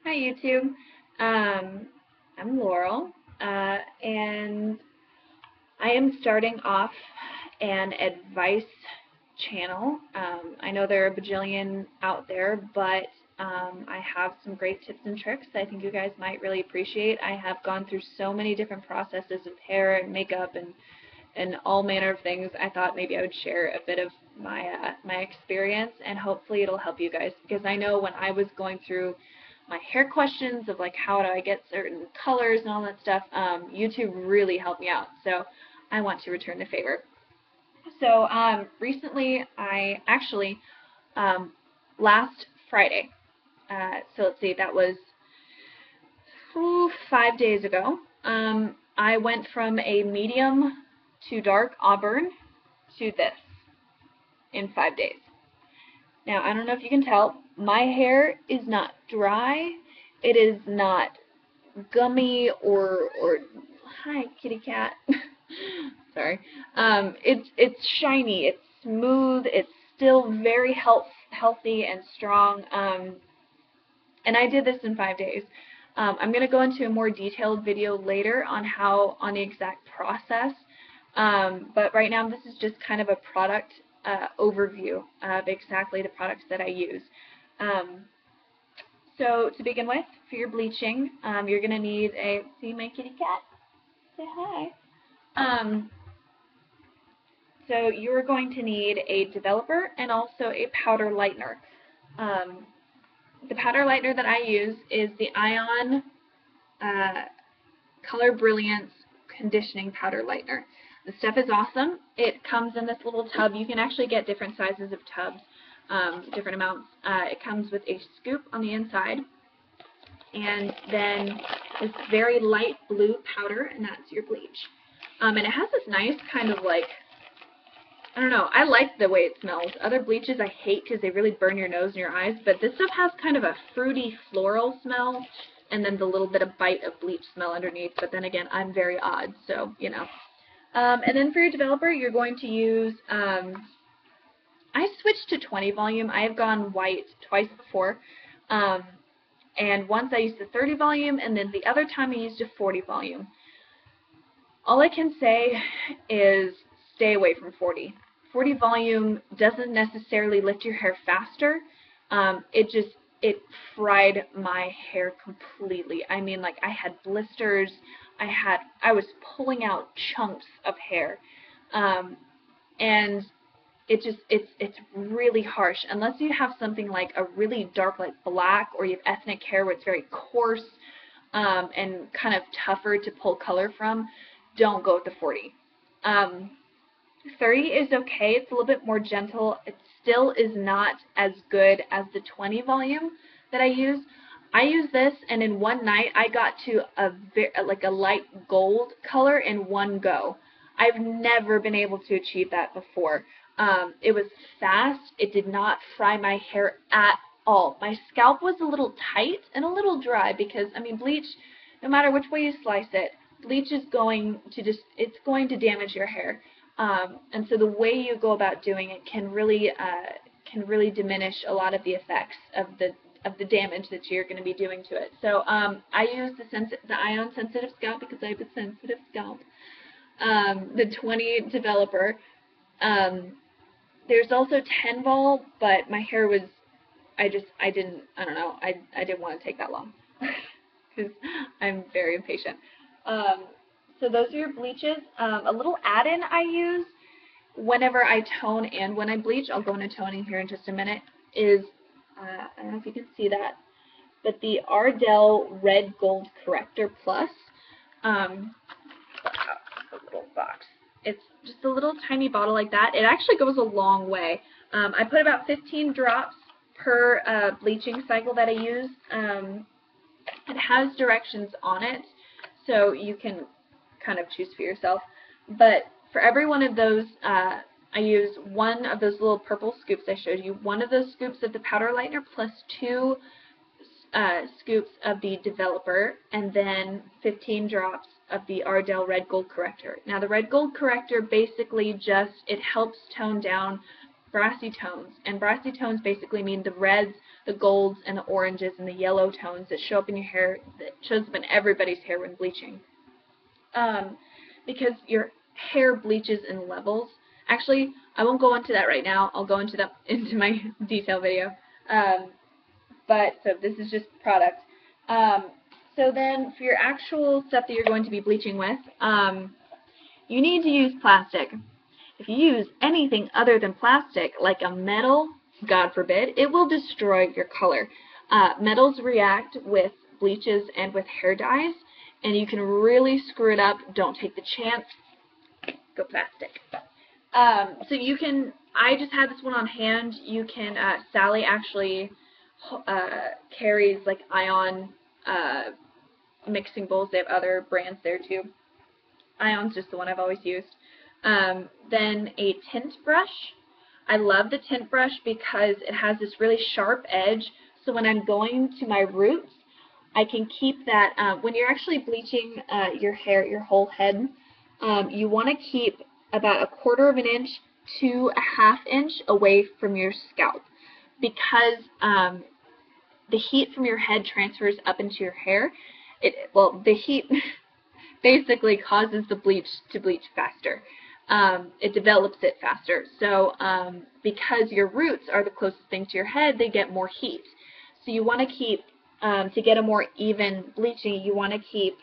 Hi YouTube. I'm Laurel, and I am starting off an advice channel. I know there are a bajillion out there, but I have some great tips and tricks that I think you guys might really appreciate. I have gone through so many different processes of hair and makeup and all manner of things. I thought maybe I would share a bit of my experience, and hopefully it'll help you guys, because I know when I was going through my hair questions of like how do I get certain colors and all that stuff, YouTube really helped me out. So I want to return the favor. So recently, I actually last Friday. So let's see, that was 5 days ago. I went from a medium to dark auburn to this in 5 days. Now, I don't know if you can tell, my hair is not dry. It is not gummy or hi, kitty cat. Sorry. It's shiny. It's smooth. It's still very healthy and strong. And I did this in 5 days. I'm going to go into a more detailed video later on the exact process. But right now, this is just kind of a product overview of exactly the products that I use. So to begin with, for your bleaching, you're going to need see my kitty cat? Say hi. So you're going to need a developer and also a powder lightener. The powder lightener that I use is the Ion Color Brilliance Conditioning Powder Lightener. The stuff is awesome. It comes in this little tub. You can actually get different sizes of tubs, different amounts. It comes with a scoop on the inside, and then this very light blue powder, and that's your bleach. And it has this nice kind of like, I don't know, I like the way it smells. Other bleaches I hate because they really burn your nose and your eyes, but this stuff has kind of a fruity floral smell, and then the little bit of bite of bleach smell underneath. But then again, I'm very odd, so you know. And then for your developer, you're going to use, I switched to 20 volume. I have gone white twice before, and once I used the 30 volume, and then the other time I used a 40 volume. All I can say is stay away from 40. 40 volume doesn't necessarily lift your hair faster. It fried my hair completely. I mean, like, I had blisters. I was pulling out chunks of hair, and it's really harsh. Unless you have something like a really dark, like black, or you have ethnic hair where it's very coarse and kind of tougher to pull color from, don't go with the 40. 30 is okay. It's a little bit more gentle. It still is not as good as the 20 volume that I use. I use this, and in one night I got to a light gold color in one go. I've never been able to achieve that before. It was fast. It did not fry my hair at all. My scalp was a little tight and a little dry because, I mean, bleach, no matter which way you slice it, bleach is going to it's going to damage your hair. And so the way you go about doing it can really diminish a lot of the effects of the damage that you're going to be doing to it. So I use the Ion Sensitive Scalp because I have a sensitive scalp. The 20 developer. There's also 10 vol, but my hair was, I didn't want to take that long because I'm very impatient. So those are your bleaches. A little add-in I use whenever I tone and when I bleach, I'll go into toning here in just a minute, is, I don't know if you can see that, but the Ardell Red Gold Corrector Plus. The little box. It's just a little tiny bottle like that. It actually goes a long way. I put about 15 drops per bleaching cycle that I use. It has directions on it, so you can kind of choose for yourself. But for every one of those, I use one of those little purple scoops I showed you, one of those scoops of the powder lightener plus 2 scoops of the developer, and then 15 drops of the Ardell Red Gold Corrector. Now the Red Gold Corrector basically it helps tone down brassy tones. And brassy tones basically mean the reds, the golds, and the oranges, and the yellow tones that show up in your hair, that shows up in everybody's hair when bleaching. Because your hair bleaches in levels. Actually, I won't go into that right now. I'll go into my detail video. So this is just product. So then for your actual stuff that you're going to be bleaching with, you need to use plastic. If you use anything other than plastic, like a metal, God forbid, it will destroy your color. Metals react with bleaches and with hair dyes, and you can really screw it up. Don't take the chance. Go plastic. So you can, I just had this one on hand. You can, Sally actually carries like ion mixing bowls. They have other brands there too. Ion's just the one I've always used. Then a tint brush. I love the tint brush because it has this really sharp edge, so when I'm going to my roots, I can keep that, when you're actually bleaching your hair, your whole head, you want to keep about 1/4 of an inch to 1/2 inch away from your scalp, because the heat from your head transfers up into your hair. The heat basically causes the bleach to bleach faster. It develops it faster. So because your roots are the closest thing to your head, they get more heat. So you want to keep, to get a more even bleaching, you want to keep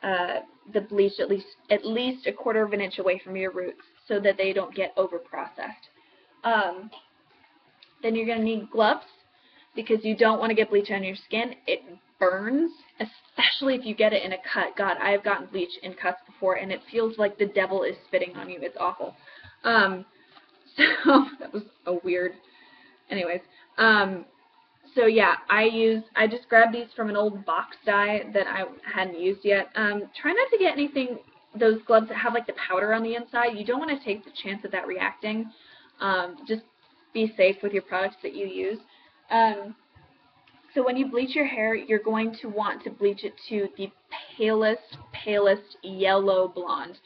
the bleach at least 1/4 of an inch away from your roots so that they don't get over processed. Then you're going to need gloves, because you don't want to get bleach on your skin. It burns, especially if you get it in a cut. God, I have gotten bleach in cuts before, and it feels like the devil is spitting on you. It's awful. So that was a weird. Anyways, so yeah, I just grabbed these from an old box dye that I hadn't used yet. Try not to get anything, those gloves that have like the powder on the inside. You don't want to take the chance of that reacting. Just be safe with your products that you use. So when you bleach your hair, you're going to want to bleach it to the palest yellow blonde.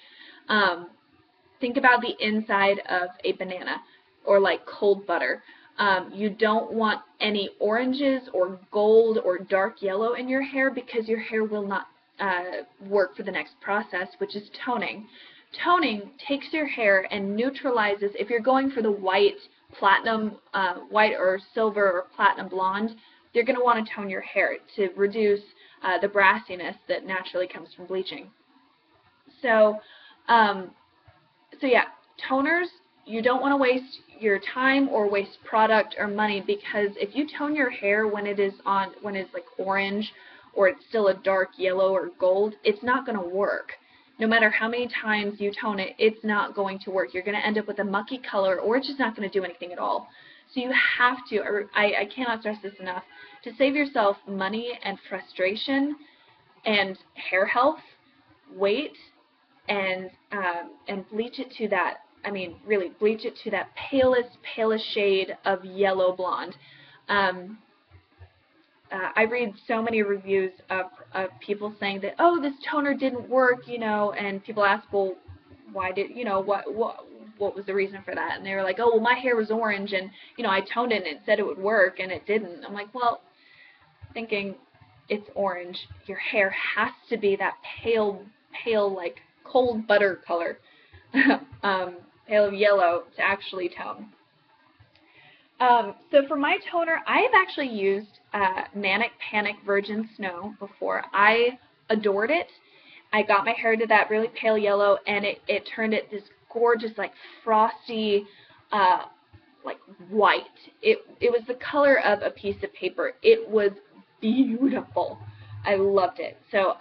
Think about the inside of a banana, or like cold butter. You don't want any oranges or gold or dark yellow in your hair, because your hair will not work for the next process, which is toning. Toning takes your hair and neutralizes, if you're going for the white, platinum, white or silver or platinum blonde, you're going to want to tone your hair to reduce the brassiness that naturally comes from bleaching. So, yeah, toners, you don't want to waste your time or waste product or money, because if you tone your hair when it's like orange, or it's still a dark yellow or gold, it's not going to work. No matter how many times you tone it, it's not going to work. You're going to end up with a mucky color, or it's just not going to do anything at all. So you have to, I cannot stress this enough, to save yourself money and frustration and hair health, wait, and bleach it to that, really bleach it to that palest shade of yellow blonde. I read so many reviews of people saying that, oh, this toner didn't work, and people ask, well, why did, what was the reason for that? And they were like, oh, well, my hair was orange, and, I toned it and it said it would work, and it didn't. I'm like, well, thinking it's orange. Your hair has to be that pale, like cold butter color, pale yellow, to actually tone. So for my toner, I have actually used Manic Virgin Snow before. I adored it. I got my hair to that really pale yellow, and it turned it this gorgeous, like frosty, like white. It was the color of a piece of paper. It was beautiful. I loved it. So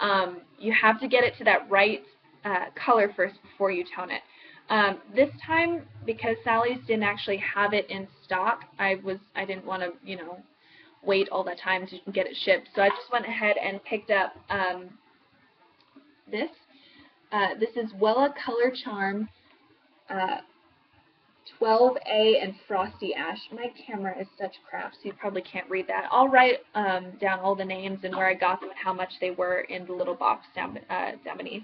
you have to get it to that right color first before you tone it. This time, because Sally's didn't actually have it in stock, I didn't want to, wait all that time to get it shipped. So I just went ahead and picked up this. This is Wella Color Charm 12A and Frosty Ash. My camera is such crap, so you probably can't read that. I'll write down all the names and where I got them and how much they were in the little box down beneath.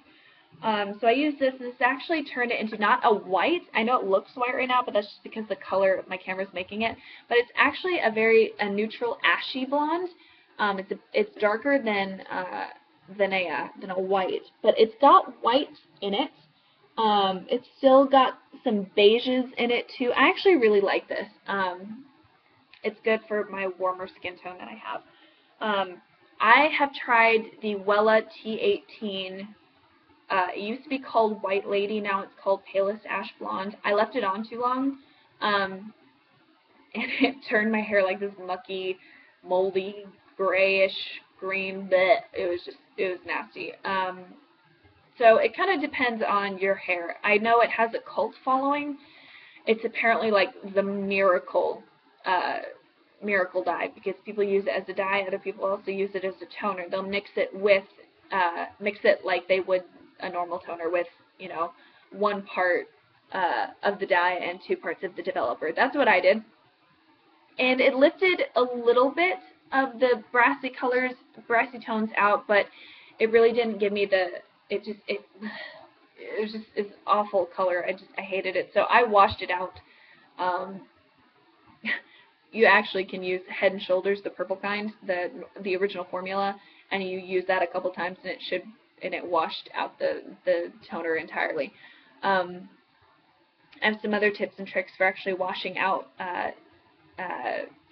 So I use this. This actually turned it into not a white. I know it looks white right now, but that's just because the color my camera's making it. But it's actually a neutral ashy blonde. It's darker than a white, but it's got white in it. It's still got some beiges in it too. I actually really like this. It's good for my warmer skin tone that I have. I have tried the Wella T18. It used to be called White Lady, now it's called Palest Ash Blonde. I left it on too long, and it turned my hair like this mucky, moldy, grayish, green, bleh. It was nasty. So it kind of depends on your hair. I know it has a cult following. It's apparently like the miracle dye, because people use it as a dye. Other people also use it as a toner. They'll mix it like they would a normal toner with, 1 part of the dye and 2 parts of the developer. That's what I did. And it lifted a little bit of the brassy tones out, but it really didn't give me it was just it's awful color. I hated it. So I washed it out. You actually can use Head and Shoulders, the purple kind, the original formula, and you use that a couple times, and it washed out the toner entirely. I have some other tips and tricks for actually washing out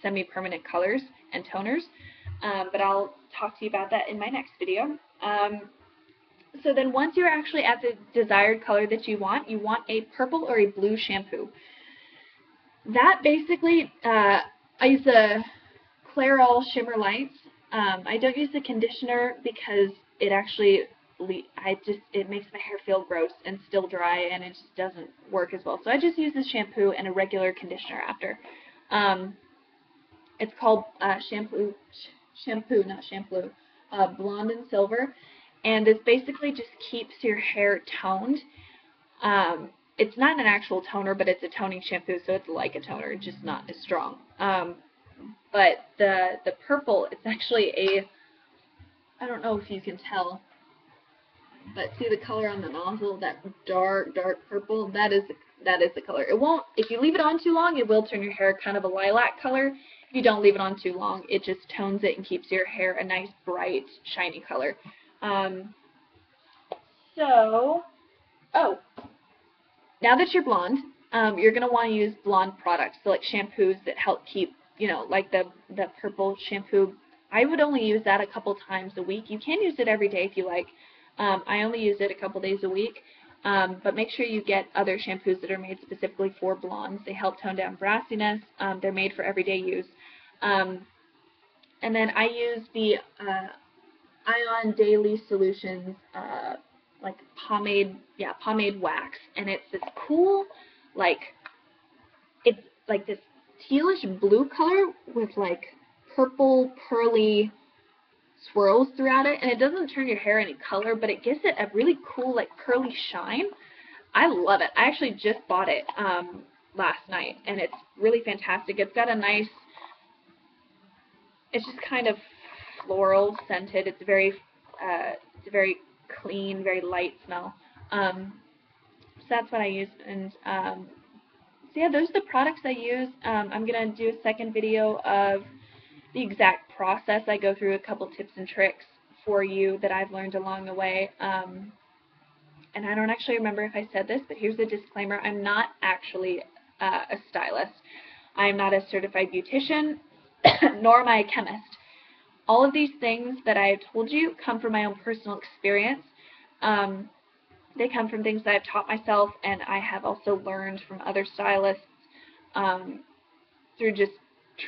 semi-permanent colors and toners, but I'll talk to you about that in my next video. So then once you're actually at the desired color that you want a purple or a blue shampoo. That basically, I use the Clairol Shimmer Lights. I don't use the conditioner because it actually, it makes my hair feel gross and still dry, and it just doesn't work as well. So I just use the shampoo and a regular conditioner after. It's called Shampoo, not shampoo, Blonde and Silver, and this basically just keeps your hair toned. It's not an actual toner, but it's a toning shampoo, so it's like a toner, just not as strong. But the purple, it's actually I don't know if you can tell, but see the color on the nozzle, that dark purple, that is the color. It won't, if you leave it on too long, it will turn your hair kind of a lilac color. If you don't leave it on too long, it just tones it and keeps your hair a nice, bright, shiny color. Now that you're blonde, you're going to want to use blonde products, so like shampoos that help keep, like the purple shampoo. I would only use that a couple times a week. You can use it every day if you like. I only use it a couple days a week, but make sure you get other shampoos that are made specifically for blondes. They help tone down brassiness. They're made for everyday use. And then I use the Ion Daily Solutions like pomade wax, and it's this cool, it's like this tealish blue color with like purple pearly swirls throughout it, and it doesn't turn your hair any color, but it gives it a really cool like pearly shine. I love it. I actually just bought it last night, and it's really fantastic. It's got a nice, it's just kind of floral scented. It's very clean, very light smell. So that's what I use, and so yeah, those are the products I use. I'm gonna do a second video of the exact process I go through, a couple tips and tricks for you that I've learned along the way. And I don't actually remember if I said this, but here's a disclaimer: I'm not actually a stylist. I am not a certified beautician, nor am I a chemist. All of these things that I have told you come from my own personal experience. They come from things that I've taught myself, and I have also learned from other stylists through just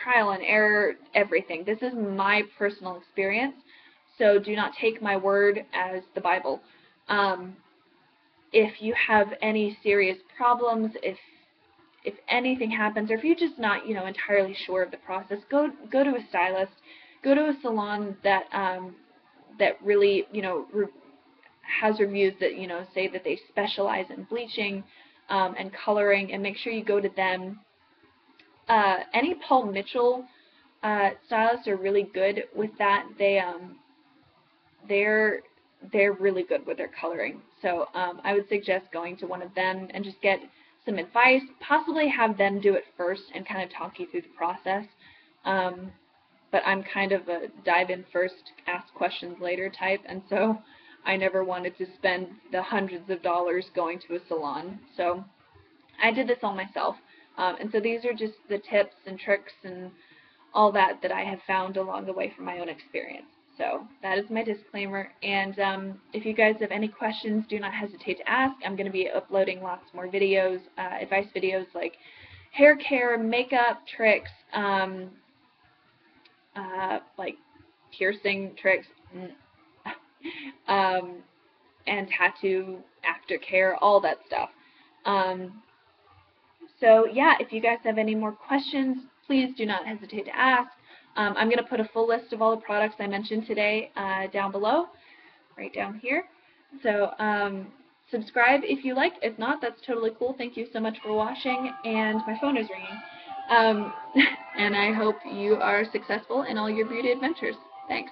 trial and error, everything. This is my personal experience, so do not take my word as the Bible. If you have any serious problems, if anything happens, or if you're just not entirely sure of the process, go to a stylist. Go to a salon that that really has reviews that say that they specialize in bleaching and coloring, and make sure you go to them. Any Paul Mitchell stylists are really good with that. They're they're really good with their coloring. So I would suggest going to one of them and just get some advice, possibly have them do it first and kind of talk you through the process. But I'm kind of a dive in first, ask questions later type, and so I never wanted to spend the hundreds of dollars going to a salon. So I did this all myself. And so these are just the tips and tricks and all that I have found along the way from my own experience. So that is my disclaimer, and if you guys have any questions, do not hesitate to ask. I'm going to be uploading lots more videos, advice videos like hair care, makeup tricks, like piercing tricks, and tattoo aftercare, all that stuff. So yeah, if you guys have any more questions, please do not hesitate to ask. I'm going to put a full list of all the products I mentioned today down below, right down here. So subscribe if you like. If not, that's totally cool. Thank you so much for watching, and my phone is ringing. And I hope you are successful in all your beauty adventures. Thanks.